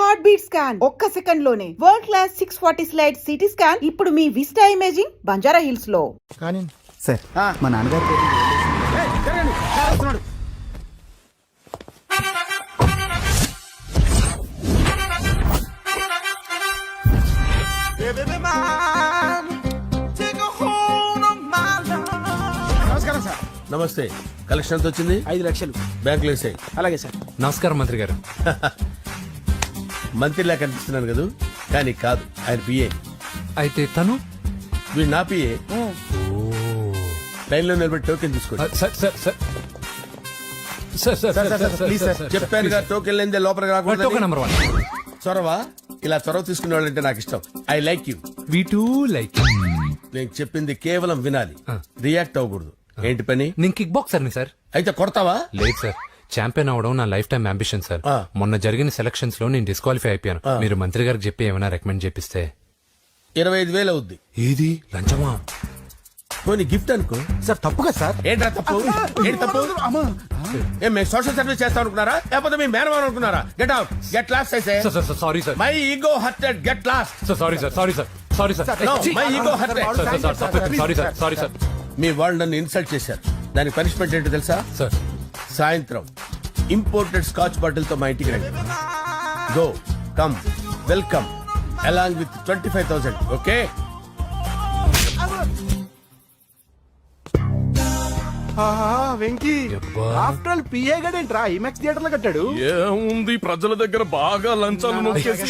Heart beat scan ఒక్క second లోనే world class 640 slide CT scan ఇప్పుడు మీ విస్టా ఇమేజింగ్ బంజారా హిల్స్ లో. కానీ సార్ మా నాన్నగారు నమస్కారం సార్. నమస్తే. కలెక్షన్ ఎంత వచ్చింది? 5 లక్షలు. బ్యాంకులో వేసాయి. అలాగే సార్. నమస్కారం మంత్రి గారు. మంత్రిలా కనిపిస్తున్నాను కదా, కానీ కాదు, ఆయన పిఏ. అయితే తను వీడు నా పిఏ. లైన్ లో నిలబడి టోకెన్ తీసుకోండి. చెప్పాను టోకెన్ లేదే లోపలికి రాకూడదు. నెంబర్ 1 చొరవ. ఇలా చొరవ తీసుకునే వాళ్ళంటే నాకు ఇష్టం. I like you. We two like. నేను చెప్పింది కేవలం వినాలి, రియాక్ట్ అవ్వకూడదు. ఏంటి పని? నేను కిక్ బాక్సర్ని సార్. అయితే కొడతావా? లేదు సార్, ఛాంపియన్ అవడం నా లైఫ్ టైం అంబిషన్ సార్. మొన్న జరిగిన సెలక్షన్స్ లో నేను డిస్క్వాలిఫై అయిపోయాను. మీరు మంత్రి గారికి చెప్పి ఏమైనా రికమెండ్ చేపిస్తే. 25,000 అవుద్ది. ఏది లంచమా? పోనీ గిఫ్ట్ అనుకో. సార్ తప్పుగా సార్. ఏంట్రా తప్పు? ఏంటి తప్పు? ఏం మేము సోషల్ సర్వీస్ చేస్తాం అనుకున్నారా, లేకపోతే మీ మేనమాన్ అనుకున్నారా? Get out, get lost. Sorry sir, my ego hurted, get lost. Sorry sir, sorry sir, sorry sir, my ego hurted. Sorry sir, sorry sir. మీ వాళ్ళు నన్ను ఇన్సల్ట్ చేశారు. దానికి పనిష్మెంట్ ఏంటో తెలుసా? సార్ సాయంత్రం ఇంపోర్టెడ్ స్కాచ్ బాటిల్ తో మా ఇంటికి రండి. Go come welcome along with 25,000. Okay? Venky after all PA గడేంట్రా ఇమెక్స్ థియేటర్ లో కట్టాడు. ఏముంది, ప్రజల దగ్గర బాగా లంచాలు నొక్కేసి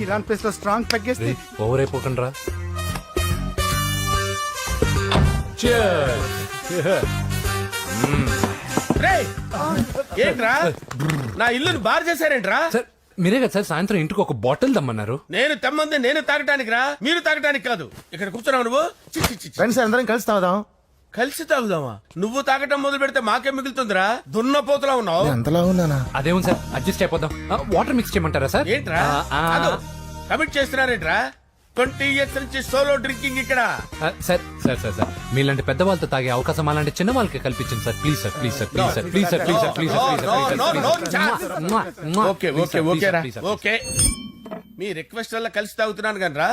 ఇరాన్ ప్లేస్ లో స్ట్రాంగ్ తగ్గేస్తే ఓవర్ అయిపోకండి రా. ఏంట్రా నా ఇల్లుని బార్ చేశారేంట్రా? సార్ మీరే కదా సార్ సాయంత్రం ఇంటికి ఒక బాటిల్ దమ్మన్నారు. నేను తెమ్మంది నేను తాగటానికి రా, మీరు తాగటానికి కాదు. ఇక్కడ కూర్చున్నావు నువ్వు. ఫ్రెండ్స్ అందరం కలిసి తాగుదాం. కలిసి తాగుదామా? నువ్వు తాగటం మొదలు పెడితే మాకే మిగులుతుందిరా. దున్నపోతులా ఉన్నావు. ఎంతలా ఉన్నానా? అదేమో సార్, అడ్జస్ట్ అయిపోదాం. వాటర్ మిక్స్ చేయమంటారా సార్? ఏంట్రా కమిట్ చేస్తున్నారేంట్రా? 20 years నుంచి సోలో డ్రింకింగ్ ఇక్కడ. సార్ సార్ సార్ సార్ మీలాంటి పెద్ద వాళ్ళతో తాగే అవకాశం అలాంటి చిన్న వాళ్ళకి కల్పించండి sir. Please sir, please sir, please sir, please sir, please sir, please sir. Okay okay okay రా, ఓకే. మీ రిక్వెస్ట్ వల్ల కలిసి తాగుతున్నాను కానీ రా,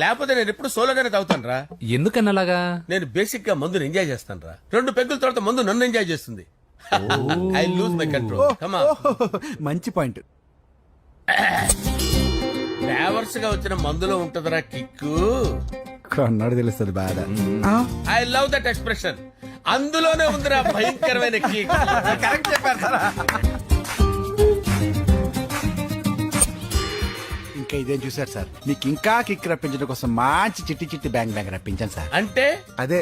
లేకపోతే నేను ఎప్పుడు సోలోగానే తాగుతాను రా. ఎందుకన్నా అలాగా? నేను బేసిక్ గా మందుని ఎంజాయ్ చేస్తాను రా. 2 పెగ్గుల తర్వాత మందు నన్ను ఎంజాయ్ చేస్తుంది. I lose my control. Come on. మంచి పాయింట్. ఫ్లేవర్స్ గా వచ్చిన మందులో ఉంటదరా కిక్కు. కన్నాడు తెలుస్తుంది బాధ. I love that expression. అందులోనే ఉందిరా భయంకరమైన కిక్. కరెక్ట్ చెప్పారు. ఇంకా ఇదేం చూసారు సార్, మీకు ఇంకా కిక్ రప్పించడం కోసం మంచి చిట్టి చిట్టి బ్యాంగ్ బ్యాంగ్ రప్పించాను సార్. అంటే అదే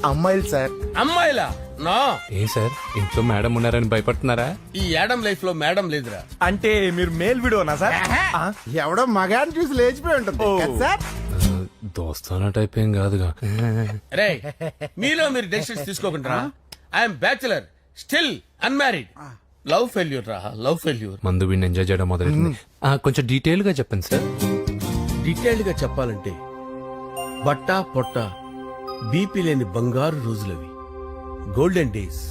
అమ్మాయిలు సార్. అమ్మాయిలా? నో. ఏ సార్ ఇంట్లో మేడం ఉన్నారని భయపడుతున్నారా? ఈ యాడమ్ లైఫ్ లో మేడం లేదురా. అంటే మీరు మేల్ వీడియోనా సార్? ఎవడో మగాన్ని చూసి లేచిపోయి ఉంటుంది కదా సార్. దోస్తానా టైప్ ఏం కాదుగా. రే మీలో మీరు డెసిషన్స్ తీసుకోకుండా. I'm bachelor, still unmarried. Love failure రా, లవ్ ఫెయిల్యూర్. మందు వీడిని ఎంజాయ్ చేయడం మొదలైంది. కొంచెం డీటెయిల్ గా చెప్పండి సార్. డీటెయిల్డ్ గా చెప్పాలంటే బట్టా పొట్ట బీపీ లేని బంగారు రోజులవి, golden days.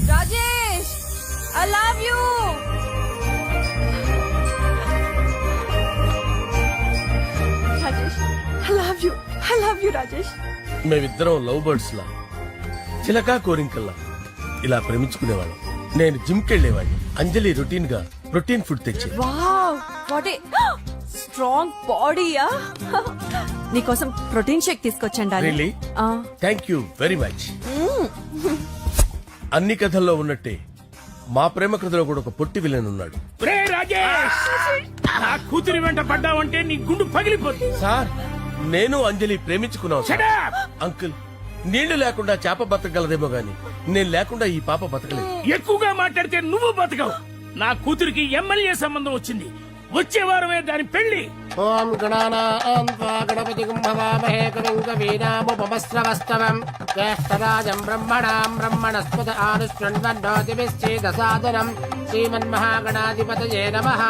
Rajesh, I love you. Rajesh, I love you. I love you, Rajesh. మేమిద్దరం లవ్ బర్డ్స్ లా, చిలకా కోరింకల్లా ఇలా ప్రేమించుకునేవాళ్ళం. నేను జిమ్ కెళ్లేవాడిని. అంజలి రొటీన్ గా ప్రోటీన్ ఫుడ్ తెచ్చి. వావ్, వాట్ ఏ స్ట్రాంగ్ బాడీయా. నీకోసం ప్రోటీన్ షేక్ తీసుకొచ్చండి. Really? Thank you very much. అన్ని కథల్లో ఉన్నట్టే మా ప్రేమ కథలో కూడా ఒక పొట్టి విలన్ ఉన్నాడు. కూతురి వెంట పడ్డావంటే నీ గుండు పగిలిపోతుంది. సార్ నేను అంజలి ప్రేమించుకున్నాను. అంకుల్, నీళ్లు లేకుండా చేప బతకగలదేమో గాని నేను లేకుండా ఈ పాప బతకలేదు. ఎక్కువగా మాట్లాడితే నువ్వు బతకవు. నా కూతురికి ఎమ్మెల్యే సంబంధం వచ్చింది. వచ్చే వారమే దాని పెళ్లి. ఓం గణపతి కుంభవామహే కవిం కవీనాముపమస్రవస్తవం జ్యేష్ఠరాజం బ్రహ్మణాం బ్రహ్మణస్పద ఆనుష్ణ్వన్నోతిభిశ్చేదసాదనం శ్రీమన్మహాగణాధిపతయే నమః.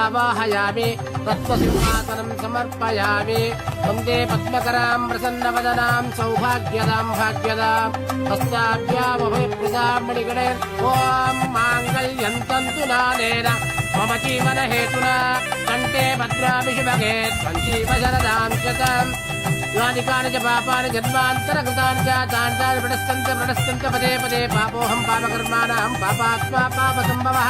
ఆవాహయామి తత్వసింహాసనం సమర్పయామి. వందే పద్మకరాం ప్రసన్నవదనాం సౌభాగ్యదాం భాగ్యదాం హస్తాభ్యామభయప్రదాం మణిగణే. ఓం మాంగళ్యం తంతునానేన మమ జీవన హేతునా కంటే భద్రామి శుభగే సంజీవ శరదాం శతం యాని కాని చ పాపాని జన్మాంతరకృతాని చ తాంతాని ప్రణశ్యంత పదే పదే పాపోహం పాపకర్మాణం పాపాత్మా పాపసంభవః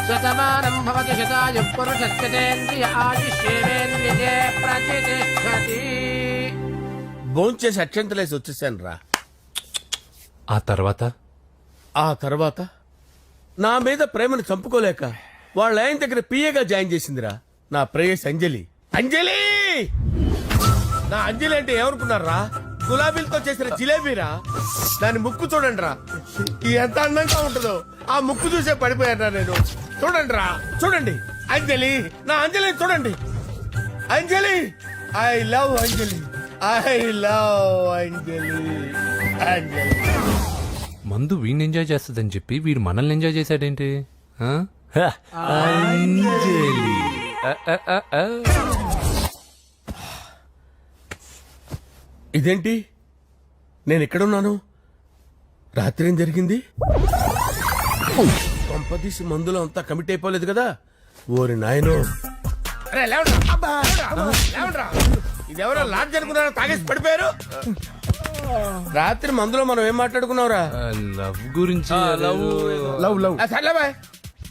శతమానం భవతి శతాయుః పురుషస్యతేంద్రియ ఆయుష్యేంద్రియే ప్రతిష్టతి. భోంచేసి అక్షంతలేసి వచ్చేసాను రా. ఆ తర్వాత ఆ తర్వాత నా మీద ప్రేమను చంపుకోలేక వాళ్ళ ఆయన దగ్గర పిఏగా జాయిన్ చేసిందిరా నా ప్రేయస్ అంజలి. అంజలి నా అంజలి అంటే ఏమనుకున్నారా? గులాబీలతో చేసిన జిలేబీరా. దాని ముక్కు చూడండి రా, ఎంత అందంగా ఉంటుందో. ఆ ముక్కు చూసే పడిపోయారా నేను. చూడండి రా, చూడండి అంజలి, నా అంజలి చూడండి. Anjali, I love Anjali, I love Anjali. Anjali మందు వీడిని ఎంజాయ్ చేస్తుందని చెప్పి వీడు మనల్ని ఎంజాయ్ చేశాడేంటి? ఆ? హ, అంజలి. ఆ. ఇదేంటి, నేను ఎక్కడున్నాను? రాత్రి ఏం జరిగింది? కొంపదీసి మందులో అంతా కమిట్ అయిపోలేదు కదా? ఓరి నాయనో. అరే లేవండ్రా. లేవండ్రా. ఇదెవరో లాడ్జ్ అనుకున్నారో తాగేసి పడిపోయారు. రాత్రి మందులో మనం ఏం మాట్లాడుకున్నావురా? లవ్ గురించి లవ్ లవ్ సర్లే బాయ్,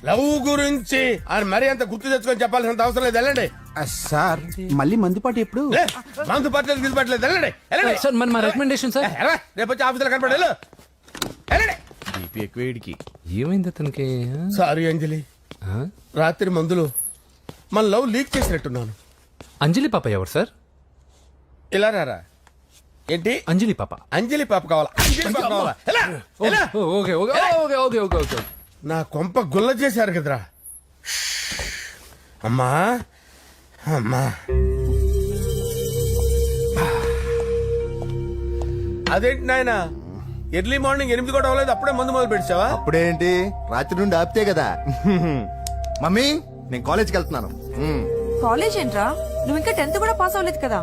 లవ్ గురించి అని మరీ అంత గుర్తు తెచ్చుకొని చెప్పాల్సినంత అవసరం లేదు. వెళ్ళండి. సార్ మళ్ళీ మందుపాటి ఎప్పుడు? లే, మందు పట్టలేదు గిల్లు పట్టలేదు. వెళ్ళండి, వెళ్ళండి. సార్ మరి మా రికమెండేషన్ సార్. ఎలా? రేపు వచ్చి ఆఫీసులో కనపడి వెళ్ళు. వెళ్ళండి. ఏమైంది అతనికి? సారీ అంజలి, ఆ? రాత్రి మందులో మన లవ్ లీక్ చేసినట్టున్నాను. అంజలి పాప ఎవరు సార్? ఇలా రారా. ఏంటి? అంజలి పాప. అంజలి పాప కావాలా? అంజలి పాప కావాలా? ఎలా? ఎలా? Okay okay okay okay okay okay. నా కొంప గుల్ల చేశారు కదరా. అమ్మా అమ్మా, అదేంటి నాయన, ఎర్లీ మార్నింగ్ 8 కూడా అవ్వలేదు, అప్పుడే మందు మొదలు పెట్టావా? అప్పుడేంటి, రాత్రి నుండి ఆపితే కదా. మమ్మీ నేను కాలేజ్కి వెళ్తున్నాను. కాలేజ్ ఏంట్రా? నువ్వు ఇంకా 10th కూడా పాస్ అవ్వలేదు కదా.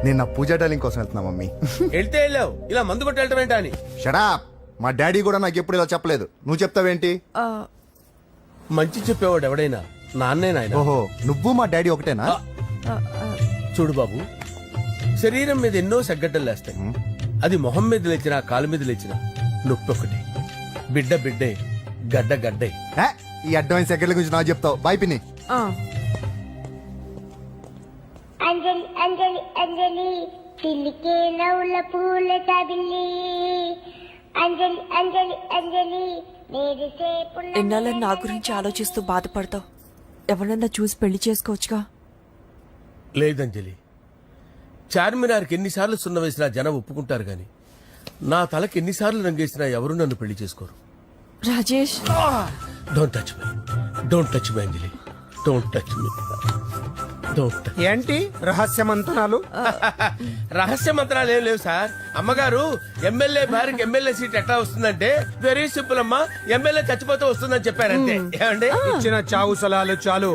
నేను నా పూజా డాలింగ్ కోసం వెళ్తున్నా మమ్మీ. వెళ్తే వెళ్ళావు, ఇలా మందు కొట్టి వెళ్ళటం ఏంటా అని. షడా, మా డాడీ కూడా నాకు ఎప్పుడు ఇలా చెప్పలేదు. నువ్వు చెప్తావేంటి? ఆ, మంచి చెప్పేవాడు ఎవడైనా నాన్నే నాయన. ఓహో, నువ్వు మా డాడీ ఒకటేనా? ఆ, ఆ, చూడు బాబు, శరీరం మీద ఎన్నో సగ్గడ్డలు లేస్తాయి. అది మొహం మీద లేచినా కాలు మీద లేచినా నొప్పి ఒకటి. బిడ్డ బిడ్డే, గడ్డ గడ్డే. హే, ఈ అడ్వాన్స్ సెకండ్ల గురించి నాకు చెప్తావు. బాయ్ పిన్ని. ఆ. అంజలి అంజలి అంజలి పిల్లికే నవ్వుల పూల తబిల్లి అంజలి అంజలి అంజలి నేరిసే పుల్ల ఎన్నాళ్ళని నా గురించి ఆలోచిస్తూ బాధపడతావు? ఎవరన్నా చూసి పెళ్లి చేసుకోవచ్చుగా. లేదంజలి, చార్మినార్కి ఎన్నిసార్లు సున్న వేసినా జనం ఒప్పుకుంటారు గాని నా తలకి ఎన్నిసార్లు రంగేసినా ఎవరు నన్ను పెళ్లి చేసుకోరు. Rajesh, don't touch me, don't touch me Anjali, don't touch me, don't touch. ఏంటి రహస్య మంతనాలు? రహస్య మంత్రాలు ఏం లేవు సార్. అమ్మగారు ఎమ్మెల్యే భార్యకి ఎమ్మెల్యే సీట్ ఎట్లా వస్తుందంటే వెరీ సింపుల్ అమ్మా, ఎమ్మెల్యే చచ్చిపోతే వస్తుందని చెప్పారంటే. ఏమండి? ఇచ్చిన చావు సలాలు చాలు.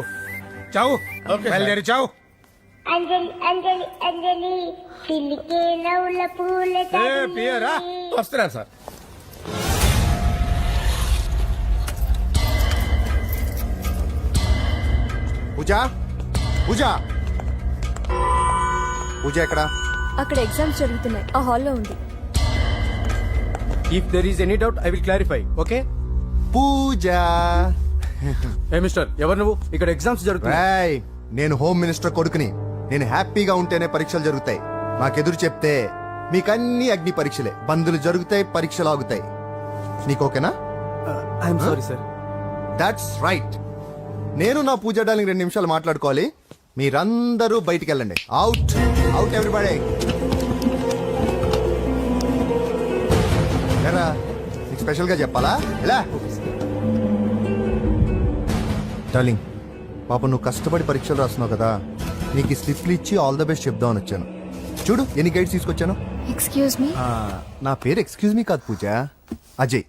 చావు. Okay sir. బయలుదేరి చావు. అంజలి అంజలి అంజలి పిల్లికే నవ్వుల పూల పియరా? తబిల్లి వస్తున్నాను సార్. పూజ, పూజ, పూజ ఎక్కడ? అక్కడ ఎగ్జామ్స్ జరుగుతున్నాయి, ఆ హాల్లో ఉంది. If there is any doubt I will clarify. Okay Pooja. ఏ మిస్టర్, ఎవరు నువ్వు? ఇక్కడ ఎగ్జామ్స్ జరుగుతున్నాయి. రాయ్, నేను హోమ్ మినిస్టర్ కొడుకుని. నేను హ్యాపీగా ఉంటేనే పరీక్షలు జరుగుతాయి. నాకెదురు చెప్తే మీకన్నీ అగ్ని పరీక్షలే. బందులు జరుగుతాయి, పరీక్షలు ఆగుతాయి. నీకు ఓకేనా? I'm sorry sir. That's right. నేను నా పూజ డాలింగ్ 2 నిమిషాలు మాట్లాడుకోవాలి. మీరందరూ బయటికి వెళ్ళండి. Out, out everybody. ఎరా, నీకు స్పెషల్ గా చెప్పాలా? ఎలా డార్లింగ్, పాప నువ్వు కష్టపడి పరీక్షలు రాస్తున్నావు కదా, నీకు ఈ స్లిప్లు ఇచ్చి ఆల్ ద బెస్ట్ చెప్దామని వచ్చాను. చూడు ఎన్ని గైడ్స్ తీసుకొచ్చాను. Excuse me. నా పేరు ఎక్స్క్యూజ్ మీ కాదు పూజ, అజయ్.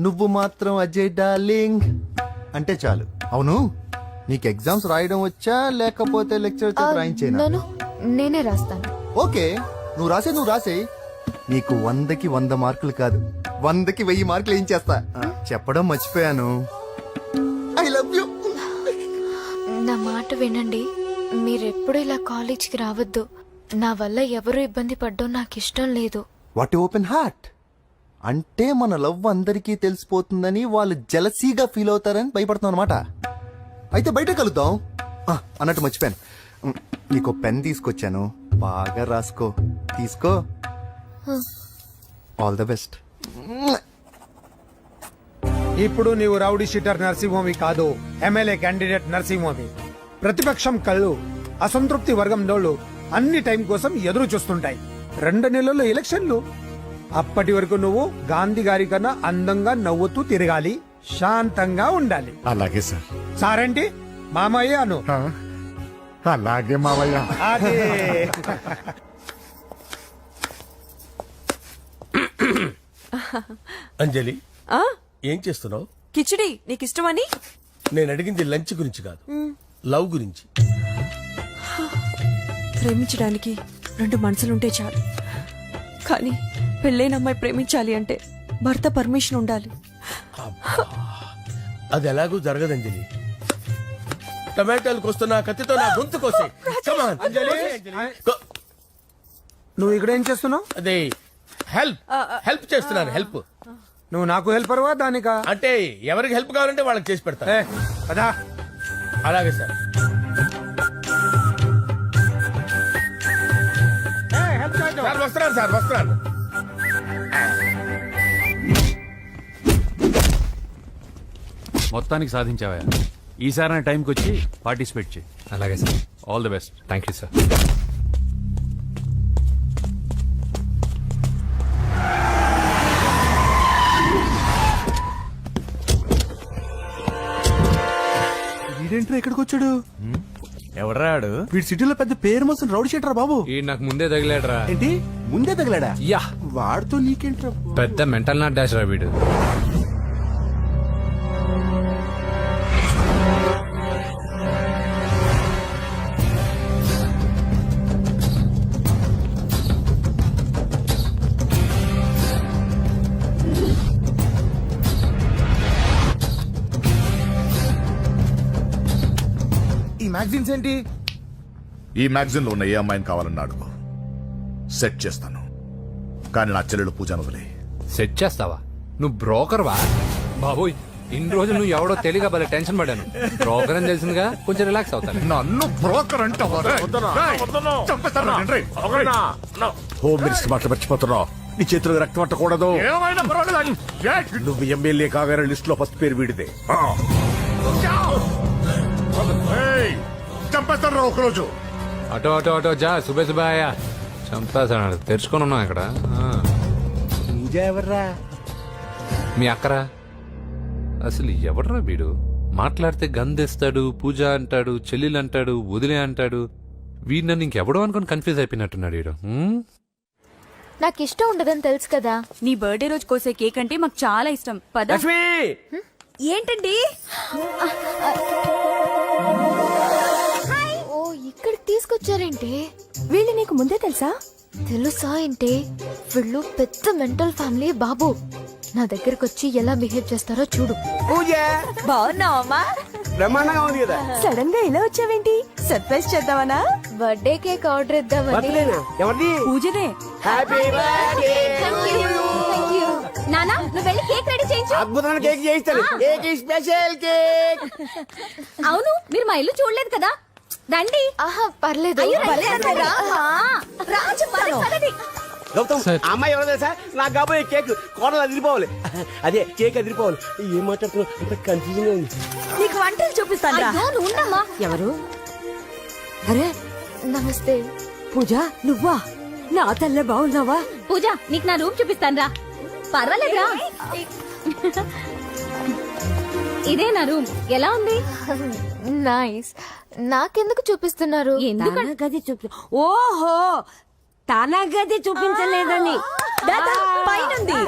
నువ్వు మాత్రం అజయ్ డార్లింగ్ అంటే చాలు. అవును, నీకు ఎగ్జామ్స్ రాయడం వచ్చా లేకపోతే లెక్చర్ చేసి రాయించేనా? నన్ను నేనే రాస్తాను. ఓకే, నువ్వు రాసే. నీకు 100కి 100 మార్కులు కాదు, 100కి 1000 మార్కులు ఏం చేస్తా. చెప్పడం మర్చిపోయాను. I love you. నా మాట వినండి. మీరెప్పుడు ఇలా కాలేజ్కి రావద్దు. నా వల్ల ఎవరు ఇబ్బంది పడ్డం నాకు ఇష్టం లేదు. వాట్ ఓపెన్ హార్ట్ అంటే మన లవ్ అందరికీ తెలిసిపోతుందని వాళ్ళు జలసీగా ఫీల్ అవుతారని భయపడుతున్నాం అనమాట. అయితే బయట కలుద్దాం. అన్నట్టు మర్చిపోయాను, నీకు పెన్ తీసుకొచ్చాను, బాగా రాసుకో. తీసుకో. All the best. ఇప్పుడు నీవు రౌడీ షీటర్ నరసింహమి కాదు, ఎమ్మెల్యే క్యాండిడేట్ నరసింహమి. ప్రతిపక్షం కళ్ళు, అసంతృప్తి వర్గం డోళ్ళు అన్ని టైం కోసం ఎదురు చూస్తుంటాయి. 2 నెలల్లో ఎలక్షన్లు. అప్పటి వరకు నువ్వు గాంధీ గారి కన్నా అందంగా నవ్వుతూ తిరగాలి, శాంతంగా ఉండాలి. అలాగే సార్. సారేంటి మామయ్య అను. అలాగే మావయ్య. అదే. అంజలి, ఏం చేస్తున్నావు? కిచిడి నీకు ఇష్టమని. నేను అడిగింది లంచ్ గురించి కాదు, లవ్ గురించి. ప్రేమించడానికి 2 మనసులుంటే చాలు, కానీ పెళ్ళైన అమ్మాయి ప్రేమించాలి అంటే భర్త పర్మిషన్ ఉండాలి. అది ఎలాగూ జరగదు అంజలి. టమాటాలు కోస్తున్నా కత్తితో నా గొంతు కోసే. Come on. Go. నువ్వు ఇక్కడ ఏం చేస్తున్నావు? అదే హెల్ప్ చేస్తున్నాను. హెల్ప్. నువ్వు నాకు హెల్పర్వా దానికా? అంటే ఎవరికి హెల్ప్ కావాలంటే వాళ్ళకి చేసి పెడతా. కదా. అలాగే సార్. సార్ వస్తున్నాను, సార్ వస్తున్నాను. మొత్తానికి సాధించావా? ఈసారి టైంకి వచ్చి పార్టిసిపేట్ చేయి. అలాగే sir. All the best. Thank you sir. వీడేంట్రా ఇక్కడికి వచ్చాడు? ఎవడ్రాడు? వీడి సిటీలో పెద్ద పేరు మోసం రౌడీ షీటర్ బాబు. ఈ నాకు ముందే తగిలాడరా. ఏంటి ముందే తగిలాడా? యా, వాడితో నీకేంట్రా? పెద్ద మెంటల్ నాట్ డాష్ రా వీడు. ఈ మ్యాగజైన్స్ ఏంటి? ఈ మ్యాగజైన్ లో ఉన్న ఏ అమ్మాయిని కావాలన్నాడు సెట్ చేస్తాను, కానీ నా చెల్లెలు పూజను వదిలే. సెట్ చేస్తావా? నువ్వు బ్రోకర్ వా? బాబోయ్, ఇన్ని రోజులు నువ్వు ఎవడో తెలియక భలే టెన్షన్ పడ్డాను. బ్రోకర్ అని తెలిసిందిగా కొంచెం రిలాక్స్ అవుతాను. నన్ను బ్రోకర్ అంటావా? హోమ్ మినిస్టర్ మాటలు మర్చిపోతున్నావు. నీ చేతిలో రక్తం పట్టకూడదు. నువ్వు ఎమ్మెల్యే కాగానే లిస్ట్ లో ఫస్ట్ పేరు వీడిదే. చంపేస్తాను రా ఒకరోజు. అటో అటో అటో జా. సుబే సుబాయా చంపేస్తాడు. తెరుచుకొని ఉన్నాం ఇక్కడ. పూజ ఎవర్రా? మీ అక్కరా? అసలు ఎవడరా వీడు? మాట్లాడితే గంధేస్తాడు, పూజ అంటాడు, చెల్లెలు అంటాడు, వదిలే అంటాడు. వీడు నన్ను ఇంకెవడో అనుకుని కన్ఫ్యూజ్ అయిపోయినట్టున్నాడు వీడు. నాకు ఇష్టం ఉండదని తెలుసు కదా. నీ బర్త్డే రోజు కోసే కేక్ అంటే మాకు చాలా ఇష్టం. పద. ఏంటండి? ఓ, ఇక్కడికి తీసుకొచ్చారేంటి? వీళ్ళు నీకు ముందే తెలుసా? తెలుసా ఏంటి? వీళ్ళు పెద్ద మెంటల్ ఫ్యామిలీ బాబు. నా దగ్గరకు వచ్చి ఎలా బిహేవ్ చేస్తారో చూడు. పూజ బాగున్నావమ్మా? బ్రహ్మాండంగా ఉంది కదా. సడన్ గా ఇలా వచ్చావేంటి? సర్ప్రైజ్ చేద్దామనా? బర్త్డే కేక్ ఆర్డర్ ఇద్దామని. ఎవరిది? పూజనే. నానా, నువ్వు వెళ్ళి కేక్ రెడీ చేయించు. అద్భుతమైన కేక్ చేయిస్తాను. Cake special cake. అవును, మీరు మా ఇల్లు చూడలేదు కదా. రండి. ఆహా, పర్లేదు. గౌతమ్, అమ్మాయి ఎవరో తెలుసా? నాకు కాబోయే కేక్ కోడలు అదిరిపోవాలి. అదే కేక్ అదిరిపోవాలి. ఏం మాట్లాడుతున్నావు? అంత కన్ఫ్యూజన్ గా ఉంది. నీకు వంటలు చూపిస్తాను. ఎవరు? అరే నమస్తే. పూజ, నువ్వా? నా తల్ల బాగున్నావా? పూజ, నీకు నా రూమ్ చూపిస్తాను రా. పర్వాలేదురా. ఇదే నా రూమ్. ఎలా ఉంది? నైస్. నాకెందుకు చూపిస్తున్నారు? గది చూపి. ఓహో, తన గది చూపించలేదని. పైనుంది.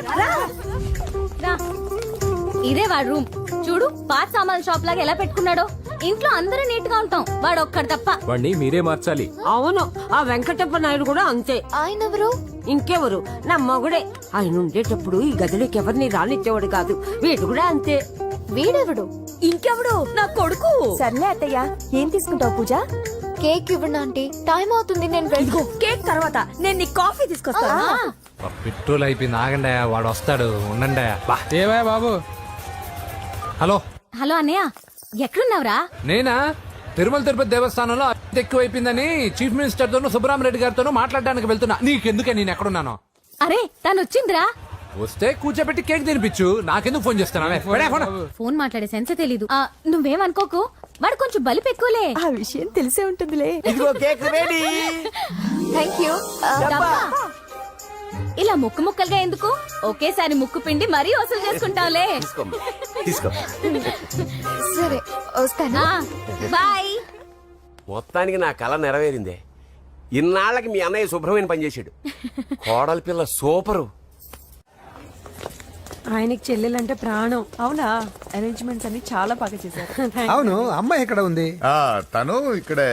ఇదే వాడు రూమ్. చూడు, పాత సామాన్ షాప్ లాగా ఎలా పెట్టుకున్నాడో. ఇంట్లో అందరూ నీట్ గా ఉంటాం, వాడు ఒక్కడు తప్ప. వాడిని మీరే మార్చాలి. అవును, ఆ వెంకటప్ప నాయుడు కూడా అంతే. ఆయన ఎవరు? ఇంకెవరు? నా మొగుడే. ఆయన ఉండేటప్పుడు ఈ గదిలోకి ఎవరిని రానిచ్చేవాడు కాదు. వీడు కూడా అంతే. వీడెవడు? ఇంకెవడు? నా కొడుకు. సర్లే అత్తయ్య, ఏం తీసుకుంటావు పూజ? కేక్ ఇవ్వండి ఆంటీ, టైం అవుతుంది. నేను ఇదిగో కేక్ తర్వాత నేను నీ కాఫీ తీసుకొస్తాను. పెట్రోల్ అయిపోయింది, ఆగండి, వాడు వస్తాడు, ఉండండి. ఏవా బాబు? హలో హలో అన్నయ్య, ఎక్కడున్నావురా? నేనా తిరుమల తిరుపతి దేవస్థానంలో అత్యంత ఎక్కువైపోయిందని చీఫ్ మినిస్టర్ తోనూ సుబ్రహ్మరెడ్డి గారితోనూ మాట్లాడడానికి వెళ్తున్నా. నీకెందుకే నేను ఎక్కడున్నాను? అరే తను వచ్చిందిరా. వస్తే కూర్చోబెట్టి కేక్ తినిపించు, నాకెందుకు ఫోన్ చేస్తున్నావే? ఫోన్ మాట్లాడే సెన్స్ తెలీదు. నువ్వేమనుకోకు, వాడు కొంచెం బలిపు ఎక్కువలే. ఆ విషయం తెలిసే ఉంటుందిలే. ఇదిగో కేక్ రెడీ. Thank you. ఇలా ముక్కు ముక్కలుగా ఎందుకు, ఒకేసారి ముక్కు పిండి మరీ వసూలు చేసుకుంటావులే. తీసుకో. సరే వస్తానా, బాయ్. మొత్తానికి నా కళ నెరవేరిందే. ఇన్నాళ్ళకి మీ అన్నయ్య శుభ్రమైన పనిచేశాడు. కోడలి పిల్ల సూపరు. ఆయనకి చెల్లెలంటే ప్రాణం. అవునా? అరేంజ్మెంట్స్ అన్ని చాలా బాగా చేశారు. అవును, అమ్మాయి ఎక్కడ ఉంది? తను ఇక్కడే.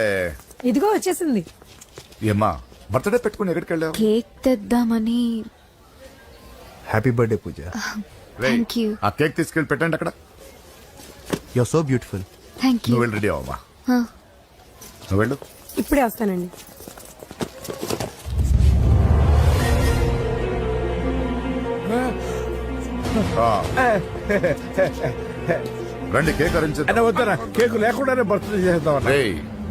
ఇదిగో వచ్చేసింది. ఏమ్మా బర్త్డే పెట్టుకుని ఎక్కడికి వెళ్ళావు? కేక్ తెద్దామని. Happy birthday Pooja. Thank you. ఆ కేక్ తీసుకెళ్ళి పెట్టండి అక్కడ. You are so beautiful. Thank you. నువ్వు వెళ్ళి రెడీ అవమ్మా. నువ్వు వెళ్ళు. ఇప్పుడే వస్తానండి. రండి కేక్ అరేంజ్ అన్న వద్దనా, కేకు లేకుండానే బర్త్డే చేద్దాం.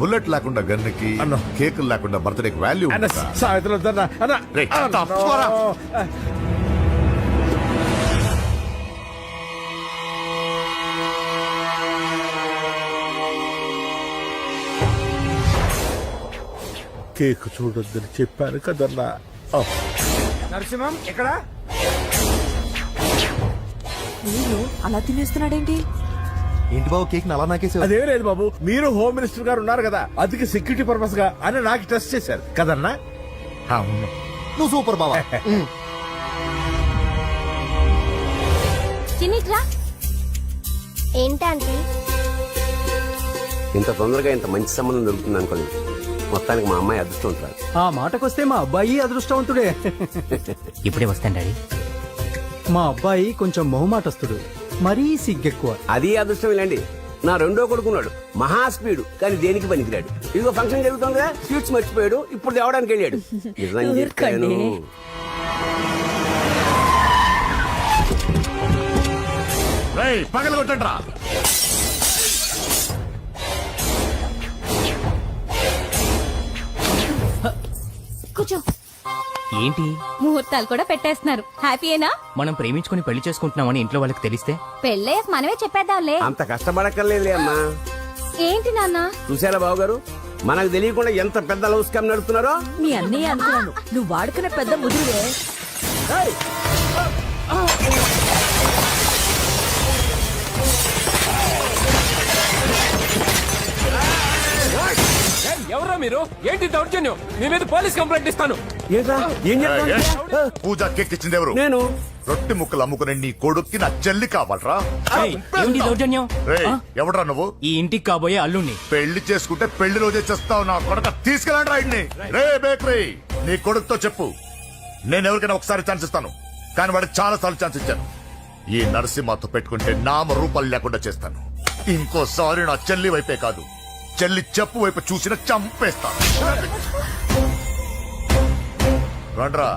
బుల్లెట్ లేకుండా గన్నుకి, కేకులు లేకుండా బర్త్డేకి వాల్యూ. సాయంత్రం వద్దన్నా అన్న. కేక్ చూడొద్దని చెప్పాను కదన్నా. నరసింహం ఎక్కడ? అలా తినేస్తున్నాడేంటి? ఏంటి బాబు కేక్ అలా నాకేసావు? అదే లేదు బాబు, మీరు హోమ్ మినిస్టర్ గారు ఉన్నారు కదా, అందుకే సెక్యూరిటీ పర్పస్ గా అని నాకు టెస్ట్ చేశారు కదన్నా. అవును, నువ్వు సూపర్ బాబా. చిన్నిట్రా. ఏంటంటే ఇంత తొందరగా ఇంత మంచి సంబంధం దొరుకుతుంది అనుకోలేదు. మొత్తానికి మా అమ్మాయి అదృష్టవంతురాలు. ఆ మాటకొస్తే మా అబ్బాయి అదృష్టవంతుడే. ఇప్పుడే వస్తాను డాడీ. మా అబ్బాయి కొంచెం మొహమాటస్తుడు, మరీ సిగ్గెక్కువ. అది అదృష్టం ఇలాండి. నా రెండో కొడుకున్నాడు, మహా స్పీడు, కానీ దేనికి పనికిరాడు. ఇదిగో ఫంక్షన్ జరుగుతుందిగా, స్వీట్స్ మర్చిపోయాడు, ఇప్పుడు తేవడానికి వెళ్ళాడు. నిజం చెప్పాను. పగల కొట్టండి రా. కూర్చో. ఏంటి ముహూర్తాలు కూడా పెట్టేస్తున్నారు. హ్యాపీయేనా? మనం ప్రేమించుకుని పెళ్లి చేసుకుంటున్నామని ఇంట్లో వాళ్ళకి తెలిస్తే? పెళ్ళయ్యాక మనమే చెప్పేద్దాంలే. అంత కష్టపడక్కర్లేదులే అమ్మా. ఏంటి నాన్న? చూసారా బాబు గారు, మనకు తెలియకుండా ఎంత పెద్ద లవ్ స్కామ్ నడుపుతున్నారో. మీ అన్నయ్య అనుకున్నాను, నువ్వు వాడుకునే పెద్ద ముదురువే. ఎవరా మీరు? ఏంటి దౌర్జన్యం? మీ మీద పోలీస్ కంప్లైంట్ ఇస్తాను. పూజ కేక్ ఇచ్చింది ఎవరు? నేను. రొట్టె ముక్కలు అమ్ముకునే నీ కొడుక్కి నా చెల్లి కావాలరా? ఏంటి దౌర్జన్యం? ఎవడరా నువ్వు? ఈ ఇంటికి కాబోయే అల్లుణ్ణి. పెళ్లి చేసుకుంటే పెళ్లి రోజే చేస్తావు నా కొడుక. తీసుకెళ్ళండి రాయిడ్ని. రే బేకరీ, నీ కొడుకుతో చెప్పు, నేను ఎవరికైనా ఒకసారి ఛాన్స్ ఇస్తాను, కానీ వాడికి చాలా సార్లు ఛాన్స్ ఇచ్చాను. ఈ నరసింహతో పెట్టుకుంటే నామ రూపాలు లేకుండా చేస్తాను. ఇంకోసారి నా చెల్లి వైపే కాదు, చెల్లి చెప్పు వైపు చూసిన చంపేస్తాను. రండ్రా.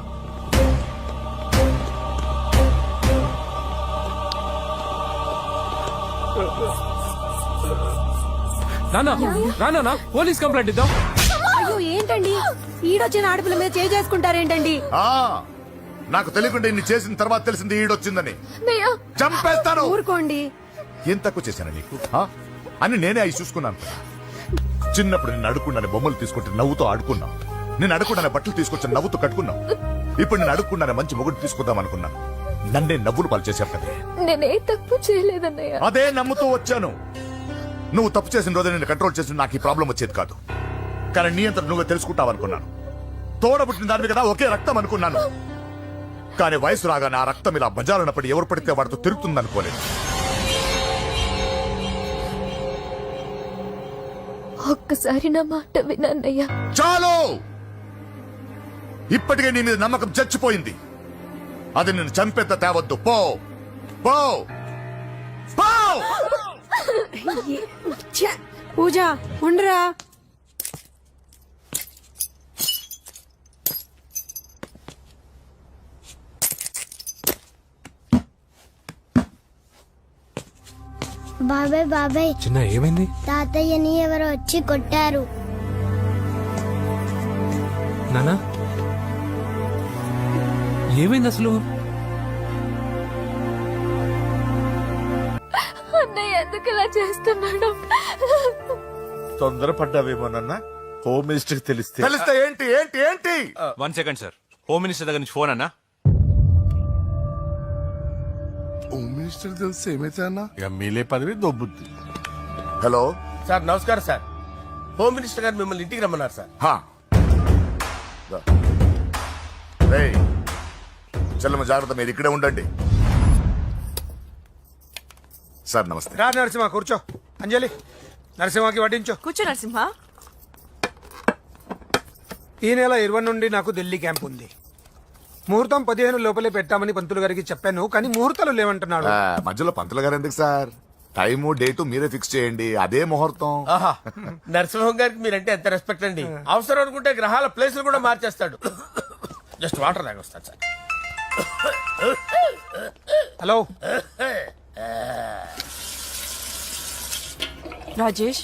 నాన్న పోలీస్ కంప్లైంట్ ఇద్దాం. అయ్యో ఏంటండి, ఈడొచ్చిన ఆడపిల్ల మీద చేసుకుంటారేంటండి? నాకు తెలియకుండా ఇన్ని చేసిన తర్వాత తెలిసింది ఈడొచ్చిందని. చంపేస్తాను. ఊరుకోండి. ఏం తక్కువ చేశాను నీకు అని నేనే అవి చూసుకున్నాను. చిన్నప్పుడు నేను అడుక్కున్నాను బొమ్మలు తీసుకుంటే నవ్వుతో ఆడుకున్నాం. నేను అడుక్కున్నాను బట్టలు తీసుకొచ్చి నవ్వుతో కట్టుకున్నాం. ఇప్పుడు నేను అడుక్కున్నాను మంచి మొగుడు తీసుకుందాం అనుకున్నాను. నన్నే నవ్వులు పాలు చేశారు కదా. నేనే తప్పు చేయలేదన్నయ్య. అదే నమ్ముతూ వచ్చాను. నువ్వు తప్పు చేసిన రోజు నేను కంట్రోల్ చేసిన నాకు ఈ ప్రాబ్లం వచ్చేది కాదు. కానీ నీ అంతా నువ్వే తెలుసుకుంటావు అనుకున్నాను. తోడబుట్టిన దాని కదా ఒకే రక్తం అనుకున్నాను. కానీ వయసు రాగానే ఆ రక్తం ఇలా బజారునప్పుడు ఎవరు పడితే వాడితో తిరుగుతుంది అనుకోలేదు. ఒక్కసారి నా మాట వినన్నయ్య. చాలు, ఇప్పటికే నీ మీద నమ్మకం చచ్చిపోయింది. అది నిన్ను చంపేత తేవద్దు. పో పో పో. వెళ్తావు పూజ ఉండరా. బాబాయ్ బాబాయ్ చిన్న ఏమైంది? తాతయ్యని ఎవరో వచ్చి కొట్టారు. నానా ఏమైంది అసలు? అన్నయ్య ఎందుకు ఇలా చేస్తున్నాడు? తొందరపడ్డావేమోనన్నా హోమ్ మినిస్టర్ తెలిస్తే తెలిస్తే ఏంటి ఏంటి ఏంటి 1 సెకండ్ సార్, హోమ్ మినిస్టర్ దగ్గర నుంచి ఫోన్ అన్నా. హోమ్ మినిస్టర్ తెలిస్తే ఏమైతే అన్నా? ఎమ్మెల్యే పదవి దొబ్బుద్ది. హలో సార్ నమస్కారం సార్. హోమ్ మినిస్టర్ గారు మిమ్మల్ని ఇంటికి రమ్మన్నారు సార్. చెల్లమ్మ జాగ్రత్త, మీరు ఇక్కడే ఉండండి. సార్ నమస్తే. రా నరసింహ కూర్చో. అంజలి నరసింహకి వడ్డించు. కూర్చో నరసింహ. ఈ నెల 20 నుండి నాకు ఢిల్లీ క్యాంప్ ఉంది. ముహూర్తం 15 లోపలే పెట్టామని పంతులు గారికి చెప్పాను, కానీ ముహూర్తాలు లేవంటున్నాడు. మధ్యలో పంతులు గారు ఎందుకు సార్? టైము డేటు మీరే ఫిక్స్ చేయండి, అదే ముహూర్తం. ఆహా, నరసింహం గారికి మీరంటే ఎంత రెస్పెక్ట్ అండి. అవసరం అనుకుంటే గ్రహాల ప్లేసులు కూడా మార్చేస్తాడు. జస్ట్ వాటర్ తాగొస్తాడు సార్. హలో రాజేష్,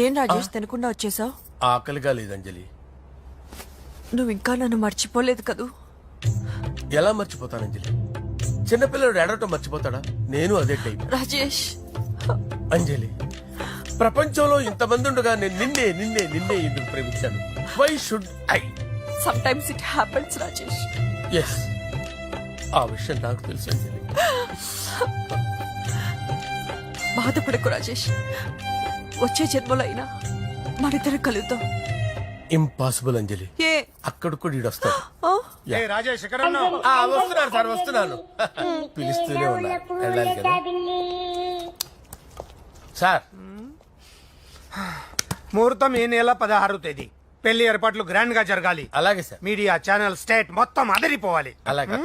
ఏం రాజేష్ తినకుండా వచ్చేసావు? ఆకలిగా లేదు అంజలి. నువ్వు ఇంకా నన్ను మర్చిపోలేదు కదూ? ఎలా మర్చిపోతాను అంజలి? చిన్నపిల్లడు ఏడవటం మర్చిపోతాడా? నేను అదే టైప్. రాజేష్ అంజలి, ప్రపంచంలో ఇంతమంది ఉండగా నేను నిన్నే నిన్నే నిన్నే ఎందుకు ప్రేమించాను? Why should I? Sometimes it happens Rajesh. Yes, ఆ విషయం నాకు తెలుసు అంజలి. బాధపడకు రాజేష్, వచ్చే జన్మలో అయినా మనిద్దరం కలుద్దాం. ఇంపాసిబుల్ అంజలి. ఏ అక్కడ కూడా ఈడొస్తాడు. ఆ? ఏ రాజేష్ ఎక్కడ ఉన్నావు? వస్తున్నాను సార్, వస్తున్నాను. పిలుస్తూనే ఉన్నా, వెళ్ళాలి కదా సార్. ముహూర్తం ఈ నెల 16వ తేదీ. పెళ్లి ఏర్పాట్లు గ్రాండ్ గా జరగాలి. అలాగే సార్. మీడియా ఛానల్ స్టేట్ మొత్తం అదిరిపోవాలి. అలాగే.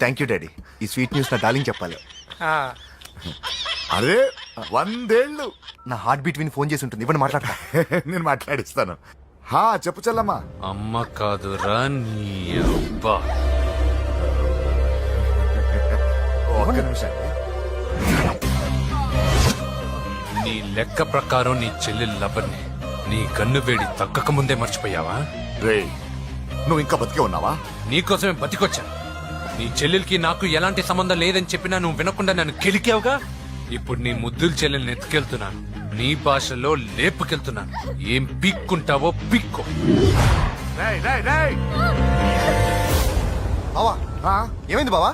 Thank you daddy. ఈ స్వీట్ న్యూస్ నా డార్లింగ్ చెప్పాలి. ఆ, అరే 100 ఏళ్ళు. నా హార్ట్ బీట్ విని ఫోన్ చేసి ఉంటుంది. ఇవ్వండి మాట్లాడతా. నేను మాట్లాడిస్తాను. చెప్పు చెల్లమ్మా. అమ్మ కాదురా నీ అబ్బా. ఒక్క నిమిషం. నీ లెక్క ప్రకారం నీ చెల్లి లవర్ని నీ కన్ను వేడి తగ్గక ముందే మర్చిపోయావా? రే, నువ్వు ఇంకా బతికే ఉన్నావా? నీకోసమే బతికొచ్చాను. నీ చెల్లెలకి నాకు ఎలాంటి సంబంధం లేదని చెప్పినా నువ్వు వినకుండా నన్ను కెలికావుగా. ఇప్పుడు నీ ముద్దుల చెల్లెల్ని ఎత్తుకెళ్తున్నాను, నీ భాషలో లేపుకెళ్తున్నాను. ఏం పీక్కుంటావో పీక్కో. రేయ్, రేయ్, రేయ్. బావా ఏమైంది బావా?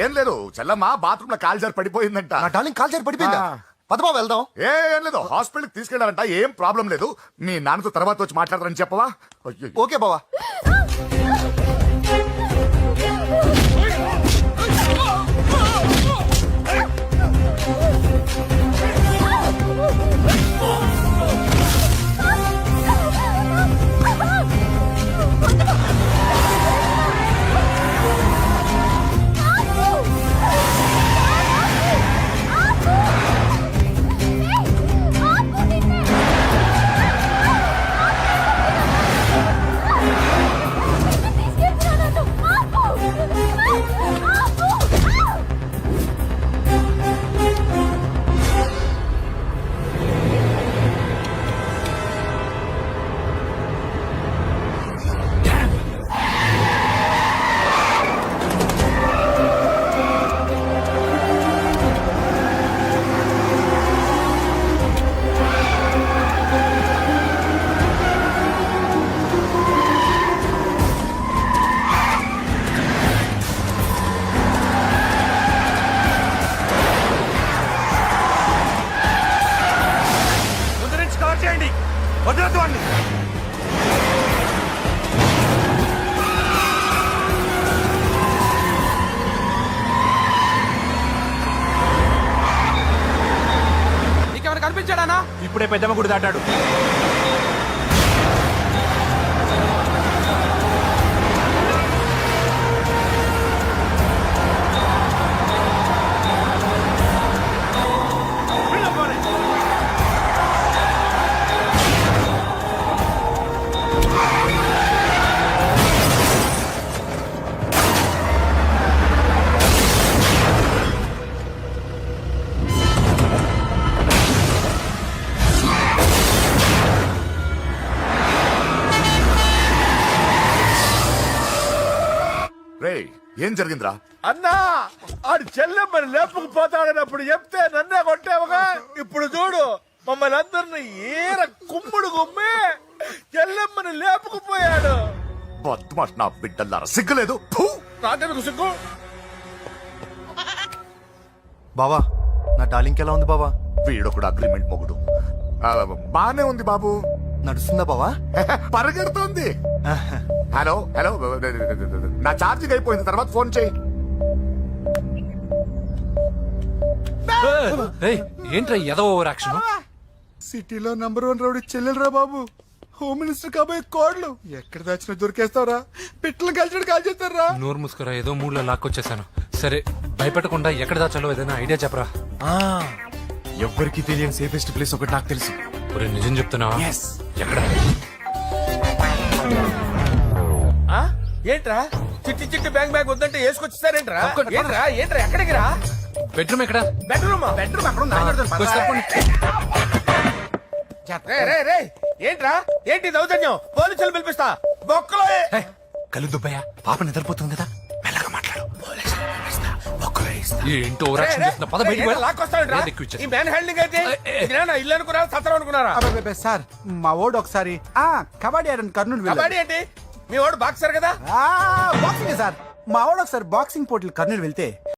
ఏం లేదు, చెల్లమ్మ బాత్రూమ్ లో కాలు జారి పడిపోయిందంట. నా డార్లింగ్ కాల్ చేరి పడిపోయిందా? పద బావ వెళ్దాం. ఏం లేదు, హాస్పిటల్కి తీసుకెళ్లారంట. ఏం ప్రాబ్లం లేదు. మీ నాన్నతో తర్వాత వచ్చి మాట్లాడతారని చెప్పవా? ఓకే బావా. నీకేమైనా కనిపించాడానా? ఇప్పుడే పెద్దమ్మ గుడి దాటాడు. ఏం జరిగిందిరా? అన్నా ఆడు చెల్లెమ్మని లేపుకుపోతాడన్నప్పుడు చెప్తే నన్నే కొట్టావుగా. ఇప్పుడు చూడు మమ్మల్ని అందరిని ఏర కుమ్ముడు కుమ్మి చెల్లెమ్మని లేపుకుపోయాడు. బద్మాష్ నా బిడ్డల్లారా, సిగ్గులేదు. ఫు! నాకెందుకు సిగ్గు? బావా నా డార్లింగ్ ఎలా ఉంది బావా? వీడొకడు అగ్రిమెంట్ మొగుడు. బానే ఉంది బాబు. నడుస్తుందా బావా? పరిగెడుతోంది. హలో హలో, నా ఛార్జింగ్ అయిపోయింది, తర్వాత ఫోన్ చేయి. ఏయ్, ఏంట్రా ఏదో ఓవర్ యాక్షన్? సిటీలో నంబర్ 1 రౌడీ చెల్లెలరా బాబు. హోమ్ మినిస్టర్ కాబోయే కోడ్లు ఎక్కడ దాచిన దొరికేస్తావరా? పిట్టలు కలిసి కాల్ చేస్తారా? నోరు ముసుకురా, ఏదో మూడ్లో లాక్కొచ్చేసాను. సరే భయపెట్టకుండా ఎక్కడ దాచాలో ఏదైనా ఐడియా చెప్పరా. ఎవ్వరికి తెలియని సేఫెస్ట్ ప్లేస్ ఒకటి నాకు తెలుసు. ఒరే నిజం చెప్తున్నావా? ఎక్కడ? ఆ? ఏంట్రా చిట్టి చిట్టి బ్యాంక్ బ్యాగ్ వద్దంటే వేసుకొచ్చేసారేంట్రా? ఏంట్రా ఏంట్రా ఎక్కడికి రా? బెడ్రూమ్ ఎక్కడ? బెడ్రూమ్ కొంచెం చెప్పండి. ఏంట్రా ఏంటి దౌర్జన్యం? పోలీసులు పిలిపిస్తా. బొక్కలో ఏయ్, కళ్ళు దుబ్బయ్యా, పాప నిద్రపోతుంది కదా, మెల్లగా మాట్లాడు. ఏంటో ఓవర్ యాక్షన్ చేస్తున్నా. పద బయటికి వెళ్ళు. లాక్కొస్తాడు ఎక్కువ ఇచ్చేసి. ఈ మ్యాన్ హ్యాండింగ్ అయితే ఇదేనా ఇల్లు అనుకున్నారా సత్రం అనుకున్నారా? సార్ మా ఓడు ఒకసారి కబడ్డీ ఆడని కర్నూలు కబడ్డీ ఏంటి? మీ వాడు బాక్సర్ కదా? Boxing sir. మా ఓడు ఒకసారి బాక్సింగ్ పోటీలు కర్నూలు వెళ్తే